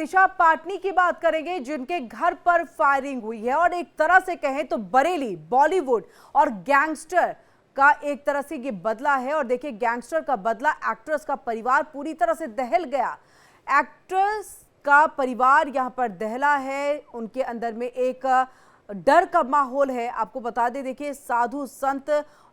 दिशा पाटनी की बात करेंगे जिनके घर पर फायरिंग हुई है और एक तरह से कहें तो बरेली बॉलीवुड और गैंगस्टर का एक तरह से ये बदला है। और देखिए गैंगस्टर का बदला, एक्ट्रेस का परिवार पूरी तरह से दहल गया। एक्ट्रेस का परिवार यहां पर दहला है, उनके अंदर में एक डर का माहौल है। आपको बता दें, देखिए साधु संत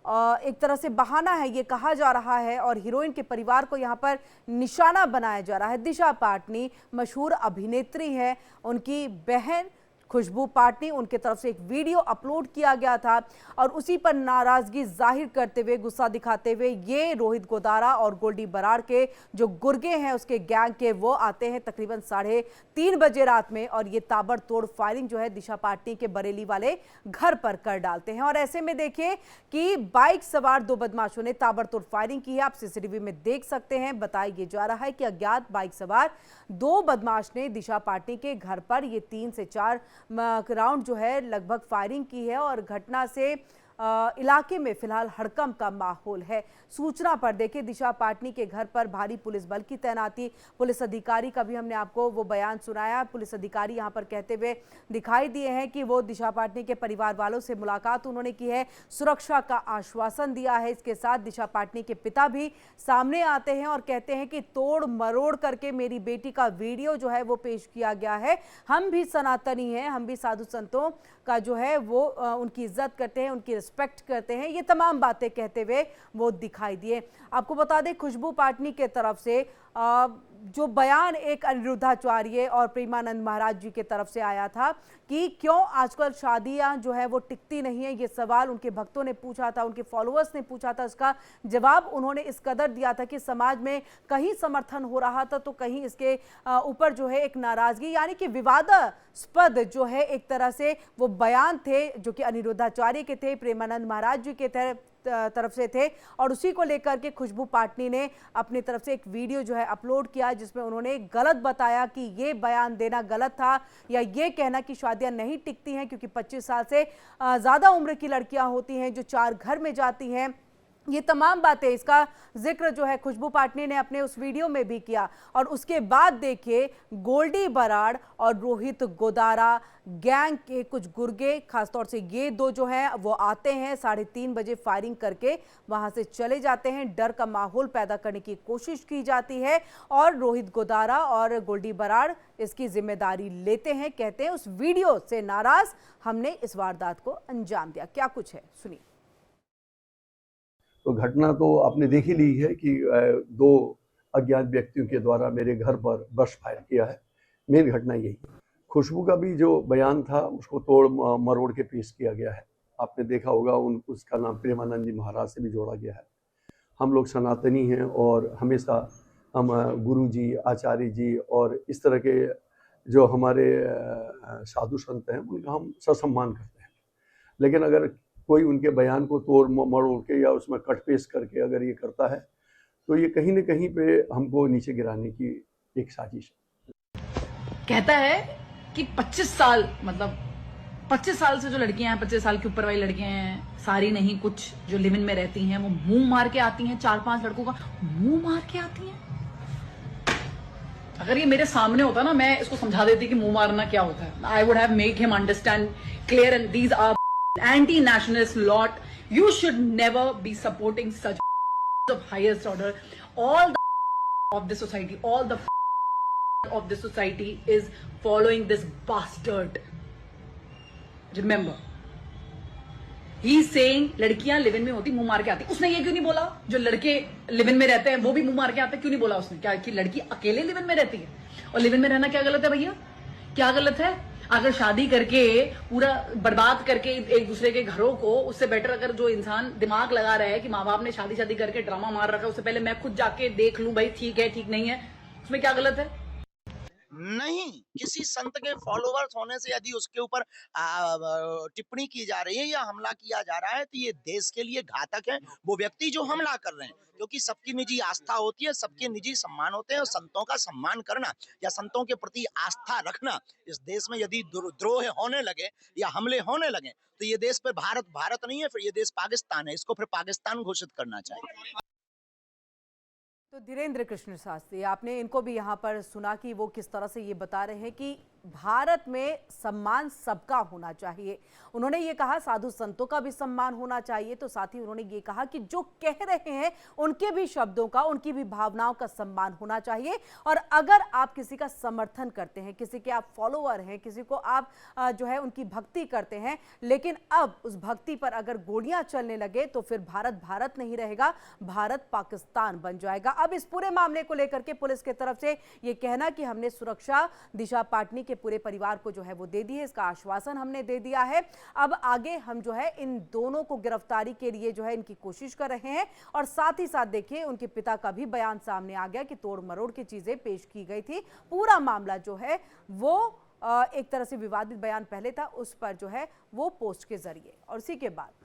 एक तरह से बहाना है ये कहा जा रहा है और हीरोइन के परिवार को यहाँ पर निशाना बनाया जा रहा है। दिशा पाटनी मशहूर अभिनेत्री है, उनकी बहन खुशबू पाटनी, उनके तरफ से एक वीडियो अपलोड किया गया था और उसी पर नाराजगी जाहिर करते हुए, गुस्सा दिखाते हुए ये रोहित गोदारा और गोल्डी बराड़ के जो गुर्गे हैं उसके गैंग के, वो आते हैं तकरीबन 3:30 बजे रात में और ये ताबड़तोड़ फायरिंग जो है दिशा पाटनी के बरेली वाले घर पर कर डालते हैं। और ऐसे में देखिए कि बाइक सवार 2 बदमाशों ने ताबड़तोड़ फायरिंग की है। आप सीसीटीवी में देख सकते हैं। बताया ये जा रहा है कि अज्ञात बाइक सवार 2 बदमाश ने दिशा पाटनी के घर पर ये 3 से 4 राउंड जो है लगभग फायरिंग की है और घटना से इलाके में फिलहाल हड़कंप का माहौल है। सूचना पर देखिए दिशा पाटनी के घर पर भारी पुलिस बल की तैनाती, पुलिस अधिकारी का भी हमने आपको वो बयान सुनाया। पुलिस अधिकारी यहां पर कहते हुए दिखाई दिए हैं कि वो दिशा पाटनी के परिवार वालों से मुलाकात उन्होंने की है, सुरक्षा का आश्वासन दिया है। इसके साथ दिशा पाटनी के पिता भी सामने आते हैं और कहते हैं कि तोड़ मरोड़ करके मेरी बेटी का वीडियो जो है वो पेश किया गया है। हम भी सनातनी हैं, हम भी साधु संतों का जो है वो उनकी इज्जत करते हैं, उनकी रिस्पेक्ट करते हैं। ये तमाम बातें कहते हुए वो दिखाई दिए। आपको बता दें खुशबू पाटनी के तरफ से जो बयान एक अनिरुद्धाचार्य और प्रेमानंद महाराज जी के तरफ से आया था कि क्यों आजकल शादियां जो है वो टिकती नहीं है, ये सवाल उनके भक्तों ने पूछा था, उनके फॉलोअर्स ने पूछा था। उसका जवाब उन्होंने इस कदर दिया था कि समाज में कहीं समर्थन हो रहा था तो कहीं इसके ऊपर जो है एक नाराजगी, यानी कि विवादास्पद जो है एक तरह से वो बयान थे जो कि अनिरुद्धाचार्य के थे, प्रेमानंद महाराज जी के तरफ से थे। और उसी को लेकर के खुशबू पाटनी ने अपनी तरफ से एक वीडियो जो है अपलोड किया जिसमें उन्होंने गलत बताया कि ये बयान देना गलत था या ये कहना कि शादियां नहीं टिकती हैं क्योंकि 25 साल से ज़्यादा उम्र की लड़कियां होती हैं जो 4 घर में जाती हैं। ये तमाम बातें, इसका जिक्र जो है खुशबू पाटनी ने अपने उस वीडियो में भी किया। और उसके बाद देखिए गोल्डी बराड़ और रोहित गोदारा गैंग के कुछ गुर्गे, खासतौर से ये 2 जो हैं वो आते हैं 3:30 बजे, फायरिंग करके वहां से चले जाते हैं। डर का माहौल पैदा करने की कोशिश की जाती है और रोहित गोदारा और गोल्डी बराड़ इसकी जिम्मेदारी लेते हैं। कहते हैं उस वीडियो से नाराज हमने इस वारदात को अंजाम दिया। क्या कुछ है सुनिए। तो घटना तो आपने देख ही ली है कि 2 अज्ञात व्यक्तियों के द्वारा मेरे घर पर बर्स्ट फायर किया है। मेन घटना यही है। खुशबू का भी जो बयान था उसको तोड़ मरोड़ के पेश किया गया है। आपने देखा होगा उसका नाम प्रेमानंद जी महाराज से भी जोड़ा गया है। हम लोग सनातनी हैं और हमेशा हम गुरु जी, आचार्य जी और इस तरह के जो हमारे साधु संत हैं उनका हम ससम्मान करते हैं। लेकिन अगर कोई उनके बयान को तोड़ मरोड़ के या उसमें कट पेश करके अगर ये करता है तो ये कहीं न कहीं पे हमको नीचे गिराने की एक साजिश है। कहता है कि 25 साल, मतलब 25 साल से जो लड़कियां हैं, 25 साल के ऊपर वाली लड़कियां हैं, सारी नहीं, कुछ जो लिव इन में रहती हैं वो मुंह मार के आती हैं, 4-5 लड़कों का मुंह मार के आती हैं। अगर ये मेरे सामने होता ना, मैं इसको समझा देती कि मुंह मारना क्या होता है। I would have made him understand clear and these are anti-nationalist lot. You should never be supporting such of highest order. All the of the society, all the of the society is following this bastard. Remember, he is saying लड़कियां live in में होती, मुंह मार के आती। उसने ये क्यों नहीं बोला जो लड़के लिव इन में रहते हैं वो भी मुंह मार के आते? क्यों नहीं बोला उसने? क्या कि लड़की अकेले लिव इन में रहती है? और लिव इन में रहना क्या गलत है भैया? क्या गलत है? अगर शादी करके पूरा बर्बाद करके एक दूसरे के घरों को, उससे बेटर अगर जो इंसान दिमाग लगा रहा है कि माँ बाप ने शादी करके ड्रामा मार रखा है, उससे पहले मैं खुद जाके देख लूं भाई ठीक है ठीक नहीं है, उसमें क्या गलत है? नहीं, किसी संत के फॉलोवर्स होने से यदि उसके ऊपर टिप्पणी की जा रही है या हमला किया जा रहा है तो ये देश के लिए घातक है। वो व्यक्ति जो हमला कर रहे हैं, क्योंकि सबकी निजी आस्था होती है, सबके निजी सम्मान होते हैं और संतों का सम्मान करना या संतों के प्रति आस्था रखना इस देश में यदि द्रोह होने लगे या हमले होने लगे तो ये देश पे भारत नहीं है, फिर ये देश पाकिस्तान है। इसको फिर पाकिस्तान घोषित करना चाहिए। तो धीरेन्द्र कृष्ण शास्त्री, आपने इनको भी यहाँ पर सुना कि वो किस तरह से ये बता रहे हैं कि भारत में सम्मान सबका होना चाहिए। उन्होंने ये कहा साधु संतों का भी सम्मान होना चाहिए, तो साथ ही उन्होंने ये कहा कि जो कह रहे हैं उनके भी शब्दों का, उनकी भी भावनाओं का सम्मान होना चाहिए। और अगर आप किसी का समर्थन करते हैं, किसी के आप फॉलोअर हैं, किसी को आप जो है उनकी भक्ति करते हैं, लेकिन अब उस भक्ति पर अगर गोलियां चलने लगे तो फिर भारत भारत नहीं रहेगा, भारत पाकिस्तान बन जाएगा। अब इस पूरे मामले को लेकर के पुलिस की तरफ से ये कहना कि हमने सुरक्षा दिशा पाटनी के पूरे परिवार को जो है वो दे दी है, इसका आश्वासन हमने दे दिया है। अब आगे हम जो है इन दोनों को गिरफ्तारी के लिए जो है इनकी कोशिश कर रहे हैं। और साथ ही साथ देखिए उनके पिता का भी बयान सामने आ गया कि तोड़ मरोड़ की चीजें पेश की गई थी। पूरा मामला जो है वो एक तरह से विवादित बयान पहले था, उस पर जो है वो पोस्ट के जरिए, और इसी के बाद